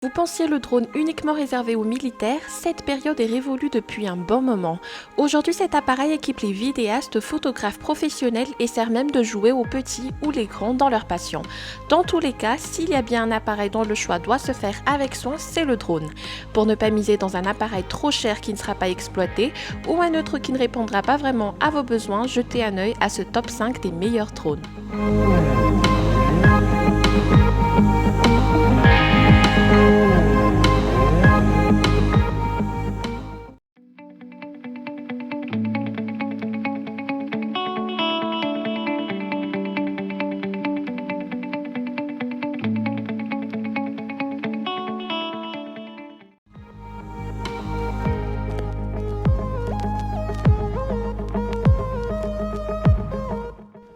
Vous pensiez le drone uniquement réservé aux militaires? Cette période est révolue depuis un bon moment. Aujourd'hui, cet appareil équipe les vidéastes, photographes professionnels et sert même de jouet aux petits ou les grands dans leur passion. Dans tous les cas, s'il y a bien un appareil dont le choix doit se faire avec soin, c'est le drone. Pour ne pas miser dans un appareil trop cher qui ne sera pas exploité ou un autre qui ne répondra pas vraiment à vos besoins, jetez un œil à ce top 5 des meilleurs drones.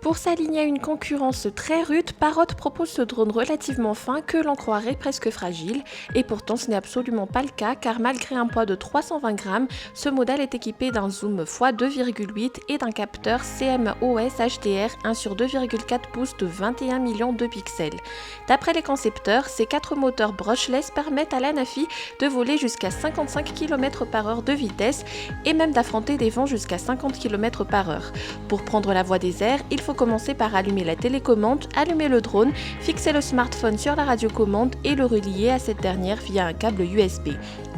Pour s'aligner à une concurrence très rude, Parrot propose ce drone relativement fin que l'on croirait presque fragile. Et pourtant, ce n'est absolument pas le cas car malgré un poids de 320 grammes, ce modèle est équipé d'un zoom x2,8 et d'un capteur CMOS HDR 1/2,4 pouces de 21 millions de pixels. D'après les concepteurs, ces 4 moteurs brushless permettent à l'Anafi de voler jusqu'à 55 km/h de vitesse et même d'affronter des vents jusqu'à 50 km/h. Pour prendre la voie des airs, il faut commencer par allumer la télécommande, allumer le drone, fixer le smartphone sur la radiocommande et le relier à cette dernière via un câble USB.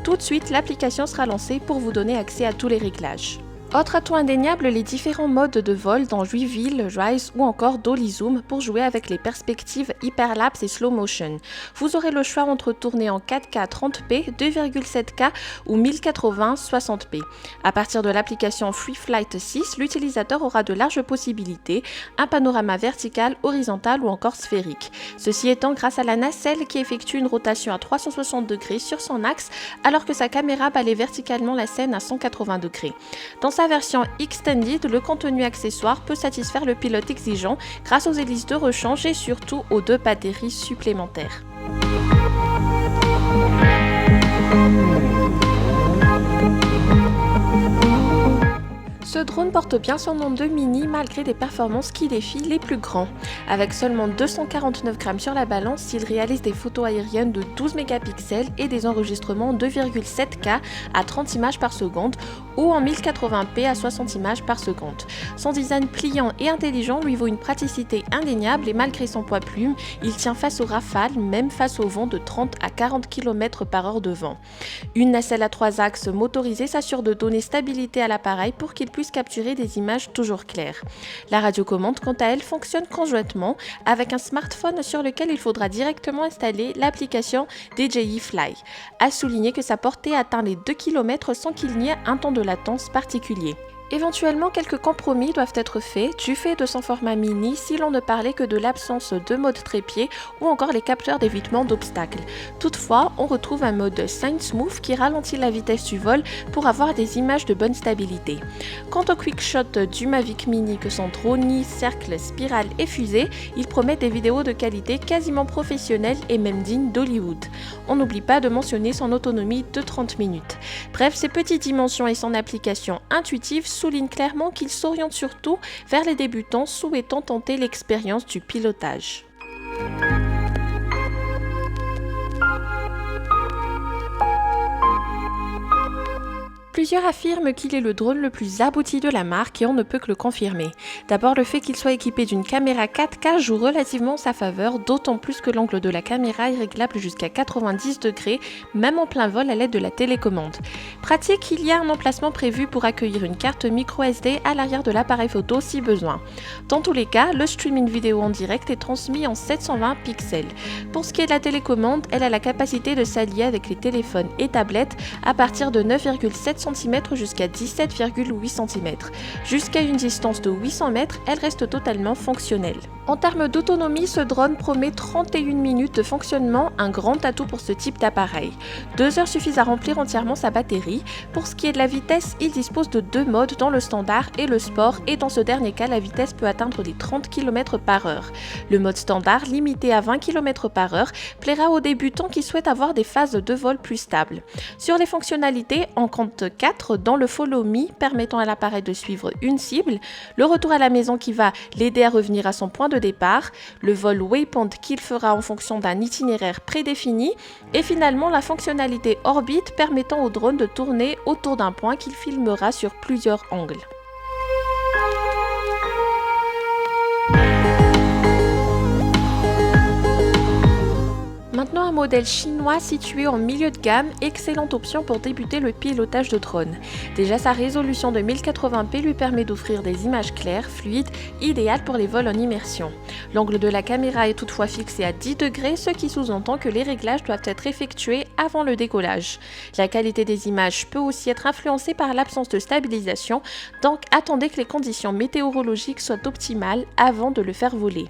Tout de suite, l'application sera lancée pour vous donner accès à tous les réglages. Autre atout indéniable, les différents modes de vol dans Reveal, Rise ou encore Dolly Zoom pour jouer avec les perspectives hyperlapse et slow motion. Vous aurez le choix entre tourner en 4K 30p, 2,7K ou 1080 60p. À partir de l'application Free Flight 6, l'utilisateur aura de larges possibilités, un panorama vertical, horizontal ou encore sphérique. Ceci étant grâce à la nacelle qui effectue une rotation à 360 degrés sur son axe alors que sa caméra balaye verticalement la scène à 180 degrés. Dans sa version Extended, le contenu accessoire peut satisfaire le pilote exigeant grâce aux hélices de rechange et surtout aux 2 batteries supplémentaires. Ce drone porte bien son nom de mini malgré des performances qui défient les plus grands. Avec seulement 249 grammes sur la balance, il réalise des photos aériennes de 12 mégapixels et des enregistrements 2,7K à 30 images par seconde ou en 1080p à 60 images par seconde. Son design pliant et intelligent lui vaut une praticité indéniable et malgré son poids plume, il tient face aux rafales, même face aux vents de 30 à 40 km/h de vent. Une nacelle à 3 axes motorisée s'assure de donner stabilité à l'appareil pour qu'il puisse capturer des images toujours claires. La radiocommande, quant à elle, fonctionne conjointement avec un smartphone sur lequel il faudra directement installer l'application DJI Fly. À souligner que sa portée atteint les 2 km sans qu'il n'y ait un temps de latence particulier. Éventuellement, quelques compromis doivent être faits du fait de son format mini si l'on ne parlait que de l'absence de mode trépied ou encore les capteurs d'évitement d'obstacles. Toutefois, on retrouve un mode Sign Smooth qui ralentit la vitesse du vol pour avoir des images de bonne stabilité. Quant au quickshot du Mavic Mini que sont drone, cercle, spirale et fusée, il promet des vidéos de qualité quasiment professionnelle et même digne d'Hollywood. On n'oublie pas de mentionner son autonomie de 30 minutes. Bref, ses petites dimensions et son application intuitive souligne clairement qu'il s'oriente surtout vers les débutants souhaitant tenter l'expérience du pilotage. Plusieurs affirment qu'il est le drone le plus abouti de la marque et on ne peut que le confirmer. D'abord, le fait qu'il soit équipé d'une caméra 4K joue relativement en sa faveur, d'autant plus que l'angle de la caméra est réglable jusqu'à 90 degrés, même en plein vol à l'aide de la télécommande. Pratique, il y a un emplacement prévu pour accueillir une carte micro SD à l'arrière de l'appareil photo si besoin. Dans tous les cas, le streaming vidéo en direct est transmis en 720 pixels. Pour ce qui est de la télécommande, elle a la capacité de s'allier avec les téléphones et tablettes à partir de 9,7 cm jusqu'à 17,8 cm. Jusqu'à une distance de 800 mètres, elle reste totalement fonctionnelle. En termes d'autonomie, ce drone promet 31 minutes de fonctionnement, un grand atout pour ce type d'appareil. 2 heures suffisent à remplir entièrement sa batterie. Pour ce qui est de la vitesse, il dispose de 2 modes dans le standard et le sport et dans ce dernier cas, la vitesse peut atteindre les 30 km/h. Le mode standard, limité à 20 km/h, plaira aux débutants qui souhaitent avoir des phases de vol plus stables. Sur les fonctionnalités, on compte 4 dans le Follow Me permettant à l'appareil de suivre une cible, le retour à la maison qui va l'aider à revenir à son point de départ, le vol Waypoint qu'il fera en fonction d'un itinéraire prédéfini et finalement la fonctionnalité Orbit permettant au drone de tourner autour d'un point qu'il filmera sur plusieurs angles. Maintenant un modèle chinois situé en milieu de gamme, excellente option pour débuter le pilotage de drone. Déjà sa résolution de 1080p lui permet d'offrir des images claires, fluides, idéales pour les vols en immersion. L'angle de la caméra est toutefois fixé à 10 degrés, ce qui sous-entend que les réglages doivent être effectués avant le décollage. La qualité des images peut aussi être influencée par l'absence de stabilisation, donc attendez que les conditions météorologiques soient optimales avant de le faire voler.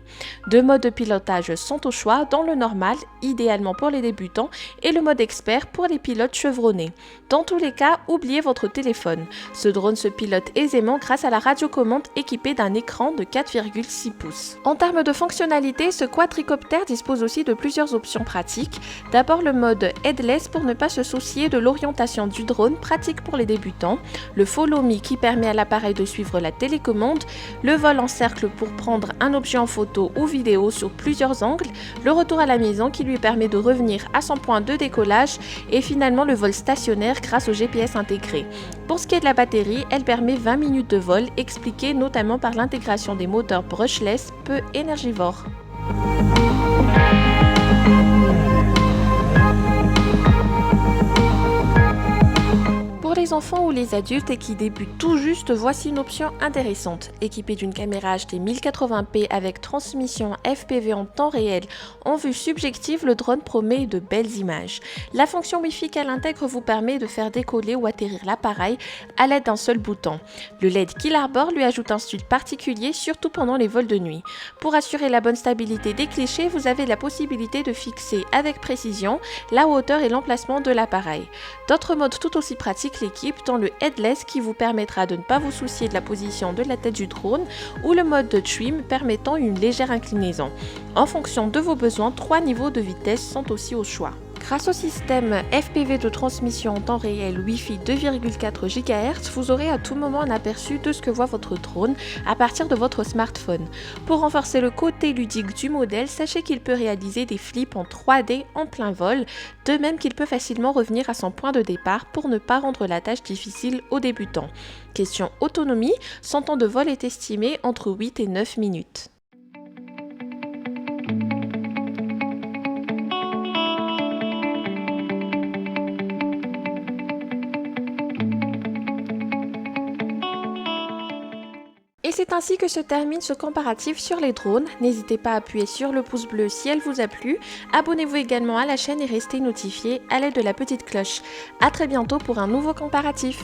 Deux modes de pilotage sont au choix, dans le normal, idéalement pour les débutants, et le mode expert pour les pilotes chevronnés. Dans tous les cas, oubliez votre téléphone. Ce drone se pilote aisément grâce à la radiocommande équipée d'un écran de 4,6 pouces. En termes de fonctionnalité, ce quadricoptère dispose aussi de plusieurs options pratiques. D'abord le mode headless pour ne pas se soucier de l'orientation du drone, pratique pour les débutants. Le Follow Me qui permet à l'appareil de suivre la télécommande. Le vol en cercle pour prendre un objet en photo ou vidéo sur plusieurs angles. Le retour à la maison qui lui permet de revenir à son point de décollage et finalement le vol stationnaire grâce au GPS intégré. Pour ce qui est de la batterie, elle permet 20 minutes de vol, expliquée notamment par l'intégration des moteurs brushless peu énergivores. Pour les enfants ou les adultes et qui débutent tout juste, voici une option intéressante. Équipée d'une caméra HD 1080p avec transmission FPV en temps réel en vue subjective, le drone promet de belles images. La fonction Wi-Fi qu'elle intègre vous permet de faire décoller ou atterrir l'appareil à l'aide d'un seul bouton. Le LED qu'il arbore lui ajoute un style particulier, surtout pendant les vols de nuit. Pour assurer la bonne stabilité des clichés, vous avez la possibilité de fixer avec précision la hauteur et l'emplacement de l'appareil. D'autres modes tout aussi pratiques l'équipe dans le headless qui vous permettra de ne pas vous soucier de la position de la tête du drone ou le mode de trim permettant une légère inclinaison. En fonction de vos besoins, 3 niveaux de vitesse sont aussi au choix. Grâce au système FPV de transmission en temps réel Wi-Fi 2,4 GHz, vous aurez à tout moment un aperçu de ce que voit votre drone à partir de votre smartphone. Pour renforcer le côté ludique du modèle, sachez qu'il peut réaliser des flips en 3D en plein vol, de même qu'il peut facilement revenir à son point de départ pour ne pas rendre la tâche difficile aux débutants. Question autonomie, son temps de vol est estimé entre 8 et 9 minutes. Et c'est ainsi que se termine ce comparatif sur les drones. N'hésitez pas à appuyer sur le pouce bleu si elle vous a plu. Abonnez-vous également à la chaîne et restez notifiés à l'aide de la petite cloche. A très bientôt pour un nouveau comparatif.